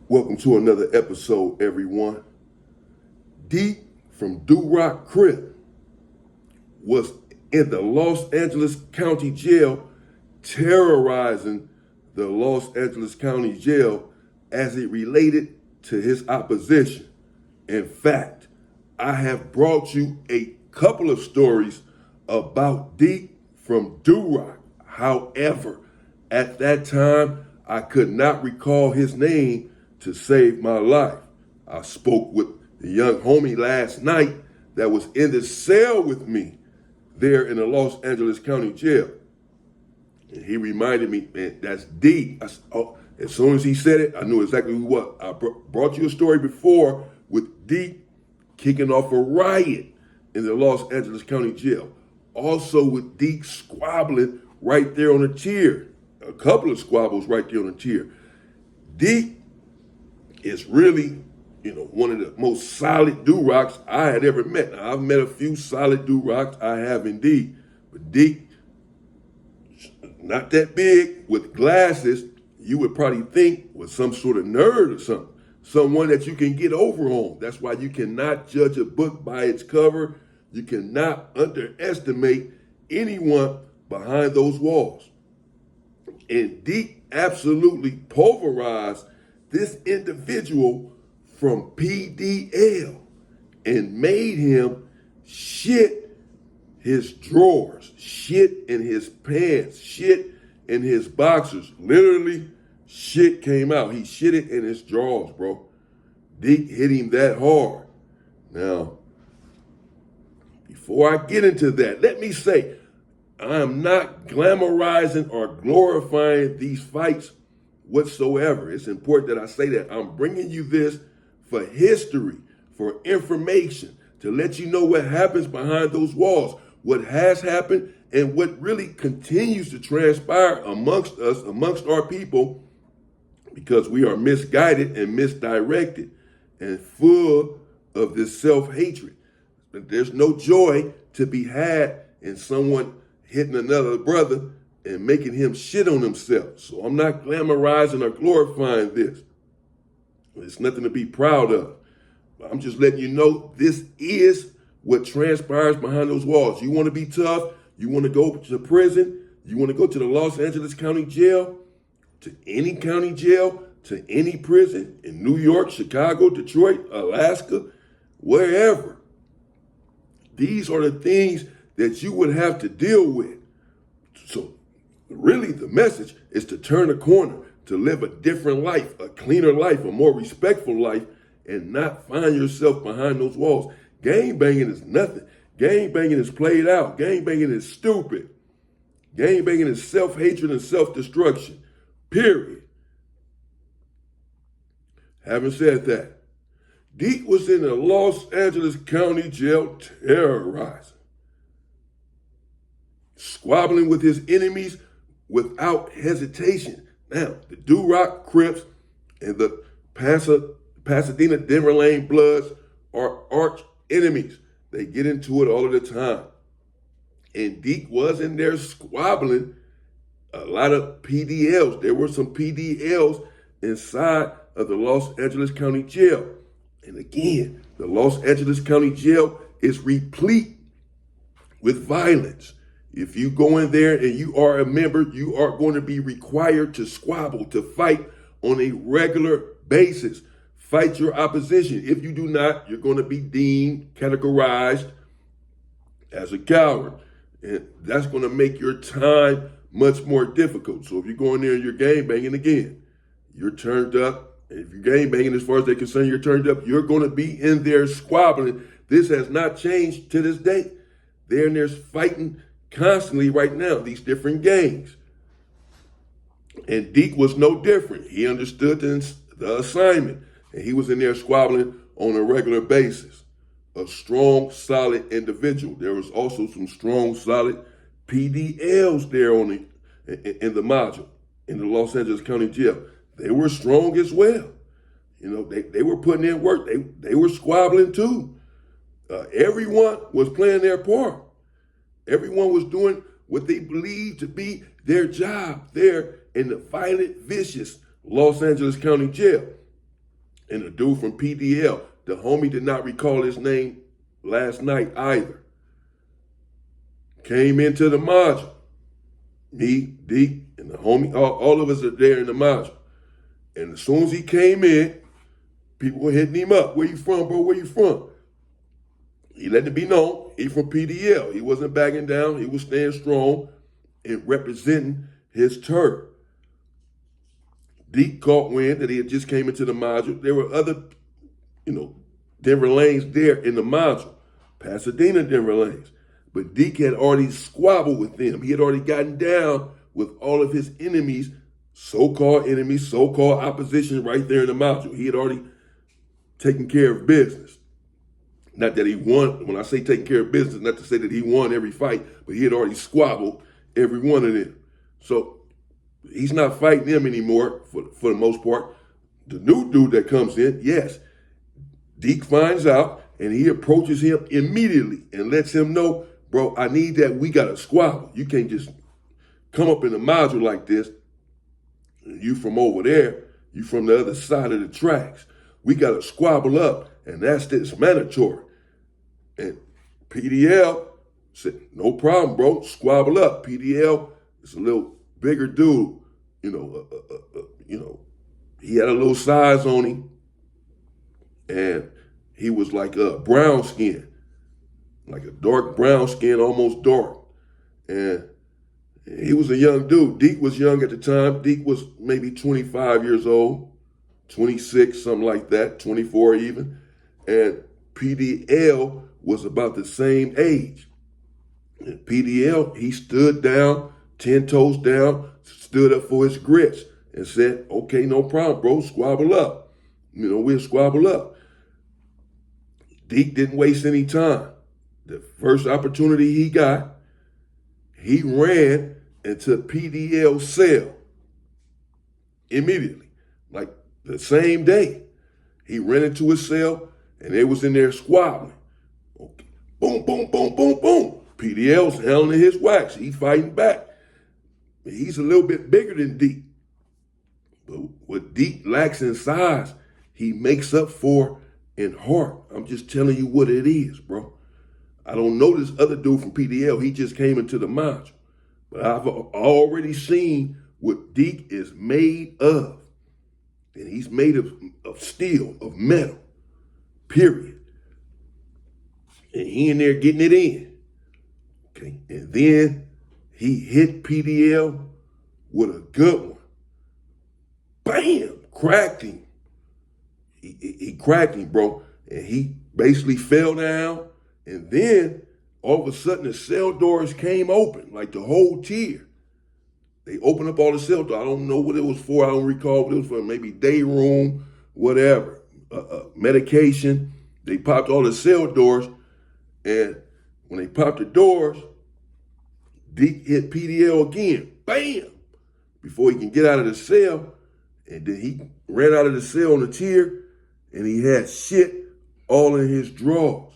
Welcome to another episode, everyone. Deek from Duroc, Crip was in the Los Angeles County Jail terrorizing the Los Angeles County Jail as it related to his opposition. In fact, I have brought you a couple of stories about Deek from Duroc. However, at that time, I could not recall his name to save my life. I spoke with the young homie last night that was in the cell with me there in the Los Angeles County Jail. And he reminded me, man, that's Deek. As soon as he said it, I knew exactly who it was. I brought you a story before with Deek kicking off a riot in the Los Angeles County Jail. Also with Deek squabbling right there on the tier. A couple of squabbles right there on the tier. Deek is really, one of the most solid Durocs I had ever met. Now, I've met a few solid Durocs, I have indeed. But Deek, not that big, with glasses, you would probably think was some sort of nerd or something. Someone that you can get over on. That's why you cannot judge a book by its cover. You cannot underestimate anyone behind those walls. And Deek absolutely pulverized this individual from PDL and made him shit his drawers, shit in his pants, shit in his boxers. Literally, shit came out. He shit it in his drawers, bro. Deek hit him that hard. Now, before I get into that, let me say, I am not glamorizing or glorifying these fights whatsoever. It's important that I say that. I'm bringing you this for history, for information, to let you know what happens behind those walls, what has happened, and what really continues to transpire amongst us, amongst our people, because we are misguided and misdirected and full of this self-hatred. There's no joy to be had in someone hitting another brother and making him shit on himself. So I'm not glamorizing or glorifying this. It's nothing to be proud of. I'm just letting you know this is what transpires behind those walls. You want to be tough, you want to go to prison, you want to go to the Los Angeles County Jail, to any county jail, to any prison in New York, Chicago, Detroit, Alaska, wherever. These are the things that you would have to deal with. So really the message is to turn a corner, to live a different life, a cleaner life, a more respectful life, and not find yourself behind those walls. Gang banging is nothing. Gang banging is played out. Gang banging is stupid. Gang banging is self-hatred and self-destruction. Period. Having said that, Deek was in the Los Angeles County Jail terrorizing, squabbling with his enemies without hesitation. Now, the Duroc Crips and the Pasadena Denver Lane Bloods are arch enemies. They get into it all of the time. And Deek was in there squabbling a lot of PDLs. There were some PDLs inside of the Los Angeles County Jail. And again, the Los Angeles County Jail is replete with violence. If you go in there and you are a member, you are going to be required to squabble, to fight on a regular basis. Fight your opposition. If you do not, you're going to be deemed, categorized as a coward. And that's going to make your time much more difficult. So if you go in there and you're gang banging again, you're turned up. And if you're gang banging, as far as they're concerned, you're turned up. You're going to be in there squabbling. This has not changed to this day. They're in there fighting constantly right now, these different gangs. And Deek was no different. He understood the assignment. And he was in there squabbling on a regular basis. A strong, solid individual. There was also some strong, solid PDLs there in the module, in the Los Angeles County Jail. They were strong as well. They were putting in work. They were squabbling too. Everyone was playing their part. Everyone was doing what they believed to be their job there in the violent, vicious Los Angeles County Jail. And the dude from PDL, the homie did not recall his name last night either, came into the module. Me, Deek, and the homie, all of us are there in the module. And as soon as he came in, people were hitting him up. Where you from, bro? Where you from? He let it be known, he from PDL. He wasn't backing down. He was staying strong and representing his turf. Deek caught wind that he had just came into the module. There were other, Denver lanes there in the module. Pasadena Denver lanes. But Deek had already squabbled with them. He had already gotten down with all of his enemies, so-called enemies, so-called opposition right there in the module. He had already taken care of business. Not that he won, when I say taking care of business, not to say that he won every fight, but he had already squabbled every one of them. So he's not fighting them anymore for the most part. The new dude that comes in, yes, Deek finds out and he approaches him immediately and lets him know, bro, I need that. We got to squabble. You can't just come up in a module like this. You from over there, you from the other side of the tracks. We got to squabble up. And that's mandatory. And PDL said, no problem, bro. Squabble up. PDL is a little bigger dude. He had a little size on him. And he was like a brown skin. Like a dark brown skin, almost dark. And he was a young dude. Deek was young at the time. Deek was maybe 25 years old, 26, something like that, 24 even. And PDL was about the same age. And PDL, he stood down, 10 toes down, stood up for his grits and said, okay, no problem, bro, squabble up. We'll squabble up. Deek didn't waste any time. The first opportunity he got, he ran into PDL's cell immediately, like the same day. He ran into his cell, and they was in there squabbling. Okay. Boom, boom, boom, boom, boom. PDL's handling his wax. He's fighting back. He's a little bit bigger than Deek. But what Deek lacks in size, he makes up for in heart. I'm just telling you what it is, bro. I don't know this other dude from PDL. He just came into the module. But I've already seen what Deek is made of. And he's made of steel, of metal. Period. And he in there getting it in. Okay. And then he hit PDL with a good one. Bam! Cracked him. He cracked him, bro. And he basically fell down. And then all of a sudden the cell doors came open, like the whole tier. They opened up all the cell doors. I don't know what it was for. I don't recall what it was for. Maybe day room, whatever. Medication. They popped all the cell doors, and when they popped the doors, Deek hit PDL again. Bam! Before he can get out of the cell, and then he ran out of the cell on the tier, and he had shit all in his drawers.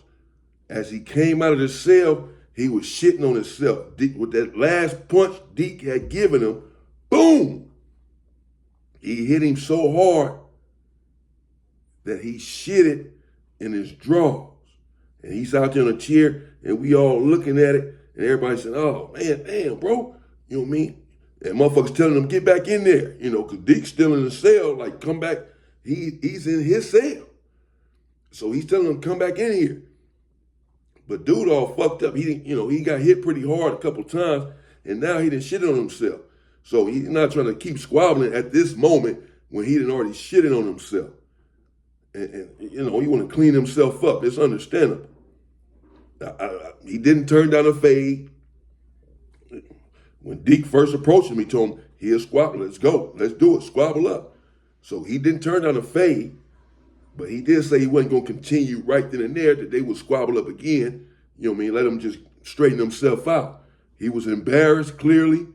As he came out of the cell, he was shitting on himself. Deek, with that last punch Deek had given him, boom! He hit him so hard that he shitted in his drawers. And he's out there on a chair, and we all looking at it, and everybody said, oh, man, damn, bro. You know what I mean? And motherfuckers telling him, get back in there, because Deek's still in the cell, like, come back. He's in his cell. So he's telling him, come back in here. But dude all fucked up. He didn't, he got hit pretty hard a couple times, and now he done shit on himself. So he's not trying to keep squabbling at this moment when he done already shitted on himself. And he want to clean himself up. It's understandable. He didn't turn down a fade. When Deek first approached him, he told him, here's squabble, let's go. Let's do it, squabble up. So he didn't turn down a fade, but he did say he wasn't going to continue right then and there, that they would squabble up again. Let him just straighten himself out. He was embarrassed, clearly,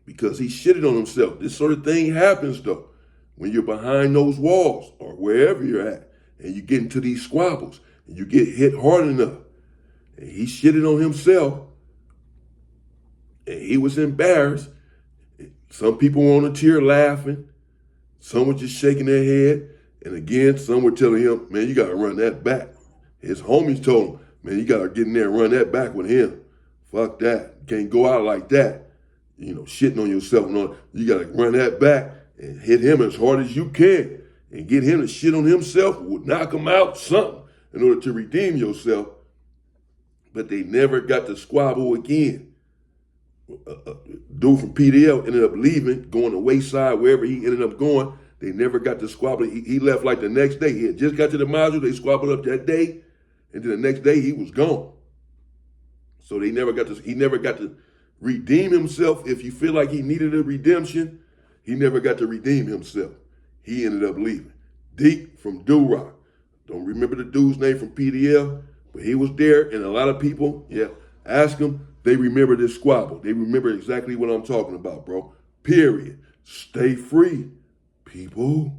because he shitted on himself. This sort of thing happens, though, when you're behind those walls or wherever you're at, and you get into these squabbles, and you get hit hard enough. And he shitted on himself, and he was embarrassed. Some people were on the tier laughing. Some were just shaking their head. And again, some were telling him, man, you got to run that back. His homies told him, man, you got to get in there and run that back with him. Fuck that. You can't go out like that. You know, shitting on yourself. You got to run that back and hit him as hard as you can and get him to shit on himself, would knock him out, something, in order to redeem yourself. But they never got to squabble again. Dude from PDL ended up leaving, going to Wayside, wherever he ended up going. They never got to squabble. He left like the next day. He had just got to the module. They squabbled up that day. And then the next day he was gone. So he never got to redeem himself. If you feel like he needed a redemption, he never got to redeem himself. He ended up leaving. Deek from Duroc. Don't remember the dude's name from PDL, but he was there, and a lot of people, ask him, they remember this squabble. They remember exactly what I'm talking about, bro. Period. Stay free, people.